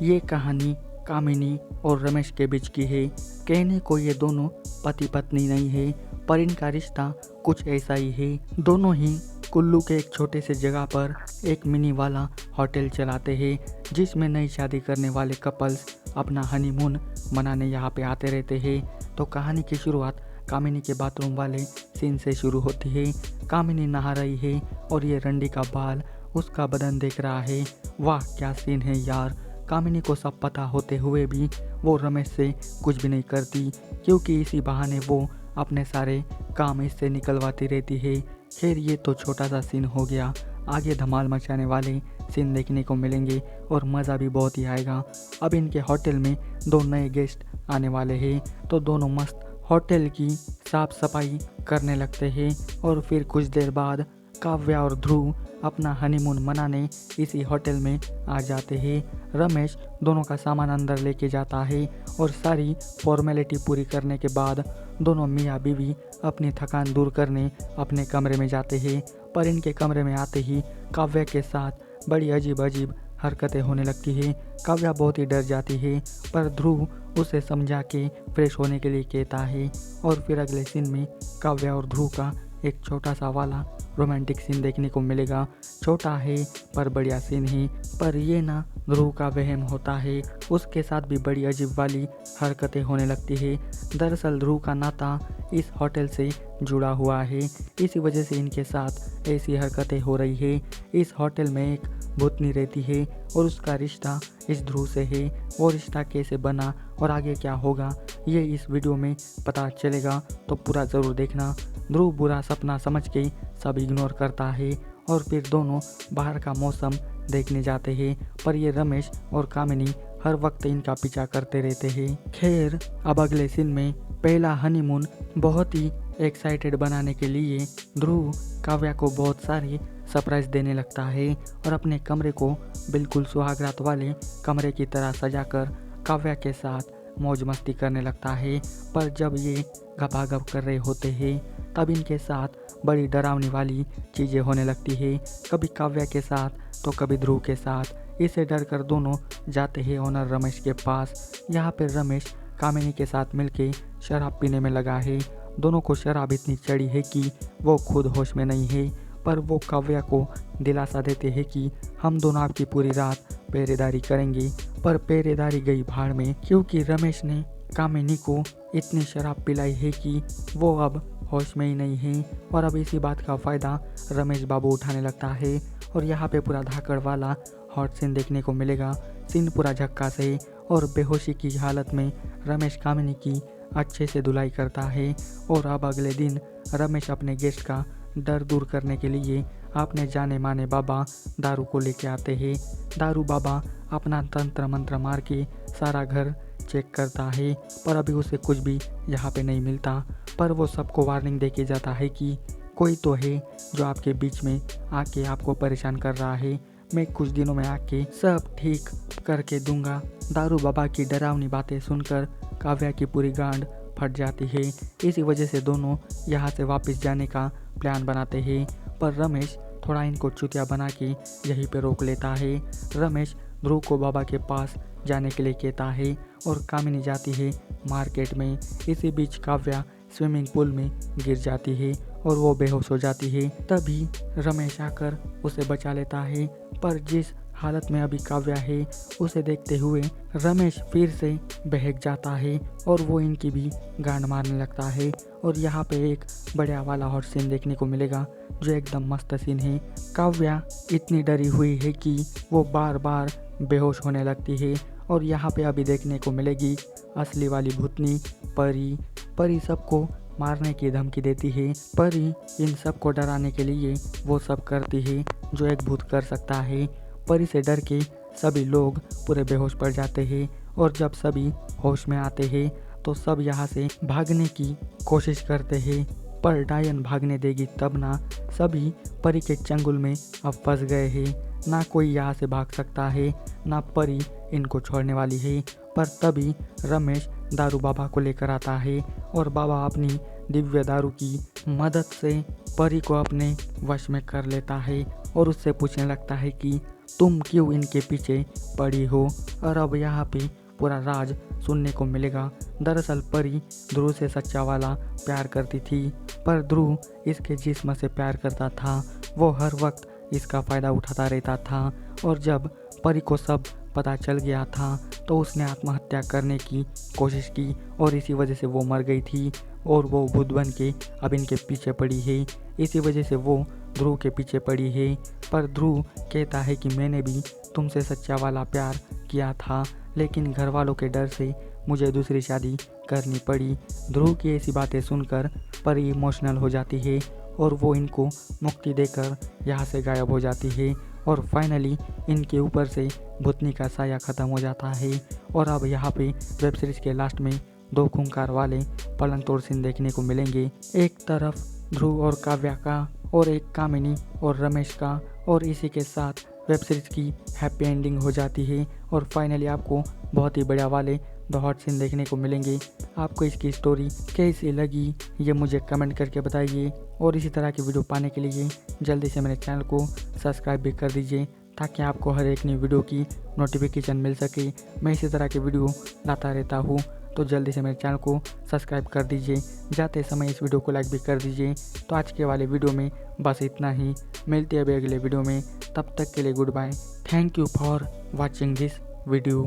ये कहानी कामिनी और रमेश के बीच की है। कहने को ये दोनों पति पत्नी नहीं है, पर इनका रिश्ता कुछ ऐसा ही है। दोनों ही कुल्लू के एक छोटे से जगह पर एक मिनी वाला होटल चलाते हैं, जिसमें नई शादी करने वाले कपल्स अपना हनीमून मनाने यहाँ पे आते रहते हैं। तो कहानी की शुरुआत कामिनी के बाथरूम वाले सीन से शुरू होती है। कामिनी नहा रही है और ये रंडी का बाल उसका बदन देख रहा है। वाह क्या सीन है यार। कामिनी को सब पता होते हुए भी वो रमेश से कुछ भी नहीं करती, क्योंकि इसी बहाने वो अपने सारे काम इससे निकलवाती रहती है। खैर ये तो छोटा सा सीन हो गया, आगे धमाल मचाने वाले सीन देखने को मिलेंगे और मज़ा भी बहुत ही आएगा। अब इनके होटल में दो नए गेस्ट आने वाले हैं, तो दोनों मस्त होटल की साफ सफाई करने लगते हैं। और फिर कुछ देर बाद काव्या और ध्रुव अपना हनीमून मनाने इसी होटल में आ जाते हैं। रमेश दोनों का सामान अंदर लेके जाता है और सारी फॉर्मेलिटी पूरी करने के बाद दोनों मियाँ बीवी अपनी थकान दूर करने अपने कमरे में जाते हैं। पर इनके कमरे में आते ही काव्या के साथ बड़ी अजीब अजीब हरकतें होने लगती है। काव्या बहुत ही डर जाती है, पर ध्रुव उसे समझा के फ्रेश होने के लिए कहता है। और फिर अगले सीन में काव्या और ध्रुव का एक छोटा सा वाला रोमांटिक सीन देखने को मिलेगा। छोटा है पर बढ़िया सीन है, पर ये ना ध्रुव का वहम होता है, उसके साथ भी बड़ी अजीब वाली हरकतें होने लगती है। दरअसल ध्रुव का नाता इस होटल से जुड़ा हुआ है, इसी वजह से इनके साथ ऐसी हरकतें हो रही है। इस होटल में एक भूतनी रहती है और उसका रिश्ता इस ध्रुव से है। वो रिश्ता कैसे बना और आगे क्या होगा ये इस वीडियो में पता चलेगा, तो पूरा ज़रूर देखना। ध्रुव बुरा सपना समझ के सब इग्नोर करता है और फिर दोनों बाहर का मौसम देखने जाते हैं, पर ये रमेश और कामिनी हर वक्त इनका पीछा करते रहते हैं। खैर अब अगले सीन में पहला हनीमून बहुत ही एक्साइटेड बनाने के लिए ध्रुव काव्या को बहुत सारे सरप्राइज देने लगता है और अपने कमरे को बिल्कुल सुहागरात वाले कमरे की तरह सजाकर काव्या के साथ मौज मस्ती करने लगता है। पर जब ये गपागप कर रहे होते हैं तब इनके साथ बड़ी डरावनी वाली चीज़ें होने लगती है, कभी काव्या के साथ तो कभी ध्रुव के साथ। इसे डर कर दोनों जाते हैं ओनर रमेश के पास। यहाँ पर रमेश कामिनी के साथ मिलके शराब पीने में लगा है। दोनों को शराब इतनी चढ़ी है कि वो खुद होश में नहीं है, पर वो काव्या को दिलासा देते हैं कि हम दोनों आपकी पूरी रात पहरेदारी करेंगे। पर पहरेदारी गई भाड़ में, क्योंकि रमेश ने कामिनी को इतनी शराब पिलाई है कि वो अब होश में ही नहीं है। और अब इसी बात का फ़ायदा रमेश बाबू उठाने लगता है और यहाँ पे पूरा धाकड़ वाला हॉट सीन देखने को मिलेगा। सीन पूरा झक्कास है और बेहोशी की हालत में रमेश कामिनी की अच्छे से धुलाई करता है। और अब अगले दिन रमेश अपने गेस्ट का डर दूर करने के लिए अपने जाने माने बाबा दारू को लेके आते हैं। दारू बाबा अपना तंत्र मंत्र मार के सारा घर चेक करता है, पर अभी उसे कुछ भी यहाँ पे नहीं मिलता। पर वो सबको वार्निंग दे के जाता है कि कोई तो है जो आपके बीच में आके आपको परेशान कर रहा है, मैं कुछ दिनों में आके सब ठीक करके दूंगा। दारू बाबा की डरावनी बातें सुनकर काव्या की पूरी गांड फट जाती है। इसी वजह से दोनों यहाँ से वापस जाने का प्लान बनाते हैं, पर रमेश थोड़ा इनको चुतिया बना के यहीं पे रोक लेता है। रमेश ध्रुव को बाबा के पास जाने के लिए कहता है और कामिनी जाती है मार्केट में। इसी बीच काव्या स्विमिंग पूल में गिर जाती है और वो बेहोश हो जाती है। तभी रमेश आकर उसे बचा लेता है, पर जिस हालत में अभी काव्या है उसे देखते हुए रमेश फिर से बहक जाता है और वो इनकी भी गांड मारने लगता है। और यहाँ पे एक बढ़िया वाला हॉट सीन देखने को मिलेगा जो एकदम मस्त सीन है। काव्या इतनी डरी हुई है कि वो बार बार बेहोश होने लगती है और यहाँ पे अभी देखने को मिलेगी असली वाली भूतनी परी। परी सबको मारने की धमकी देती है। परी इन सबको डराने के लिए वो सब करती है जो एक भूत कर सकता है। परी से डर के सभी लोग पूरे बेहोश पड़ जाते हैं और जब सभी होश में आते हैं तो सब यहाँ से भागने की कोशिश करते हैं, पर डायन भागने देगी तब ना। सभी परी के चंगुल में अब फंस गए हैं, ना कोई यहाँ से भाग सकता है ना परी इनको छोड़ने वाली है। पर तभी रमेश दारू बाबा को लेकर आता है और बाबा अपनी दिव्य दारू की मदद से परी को अपने वश में कर लेता है और उससे पूछने लगता है कि तुम क्यों इनके पीछे पड़ी हो। और अब यहाँ पे पूरा राज सुनने को मिलेगा। दरअसल परी ध्रुव से सच्चा वाला प्यार करती थी, पर ध्रुव इसके जिस्म से प्यार करता था। वो हर वक्त इसका फ़ायदा उठाता रहता था और जब परी को सब पता चल गया था तो उसने आत्महत्या करने की कोशिश की और इसी वजह से वो मर गई थी और वो भूत बन के अब इनके पीछे पड़ी है। इसी वजह से वो ध्रुव के पीछे पड़ी है। पर ध्रुव कहता है कि मैंने भी तुमसे सच्चा वाला प्यार किया था, लेकिन घर वालों के डर से मुझे दूसरी शादी करनी पड़ी। ध्रुव की ऐसी बातें सुनकर परी इमोशनल हो जाती है और वो इनको मुक्ति देकर यहाँ से गायब हो जाती है और फाइनली इनके ऊपर से भूतनी का साया ख़त्म हो जाता है। और अब यहाँ पे वेब सीरीज़ के लास्ट में दो खूंखार वाले पलंग तोड़ सीन देखने को मिलेंगे। एक तरफ ध्रुव और काव्या का और एक कामिनी और रमेश का, और इसी के साथ वेब सीरीज़ की हैप्पी एंडिंग हो जाती है और फाइनली आपको बहुत ही बढ़िया वाले द हॉट सीन देखने को मिलेंगे। आपको इसकी स्टोरी कैसी लगी ये मुझे कमेंट करके बताइए और इसी तरह की वीडियो पाने के लिए जल्दी से मेरे चैनल को सब्सक्राइब भी कर दीजिए ताकि आपको हर एक नई वीडियो की नोटिफिकेशन मिल सके। मैं इसी तरह की वीडियो लाता रहता हूँ, तो जल्दी से मेरे चैनल को सब्सक्राइब कर दीजिए। जाते समय इस वीडियो को लाइक भी कर दीजिए। तो आज के वाले वीडियो में बस इतना ही। मिलते हैं अभी अगले वीडियो में, तब तक के लिए goodbye. Thank you for watching this video.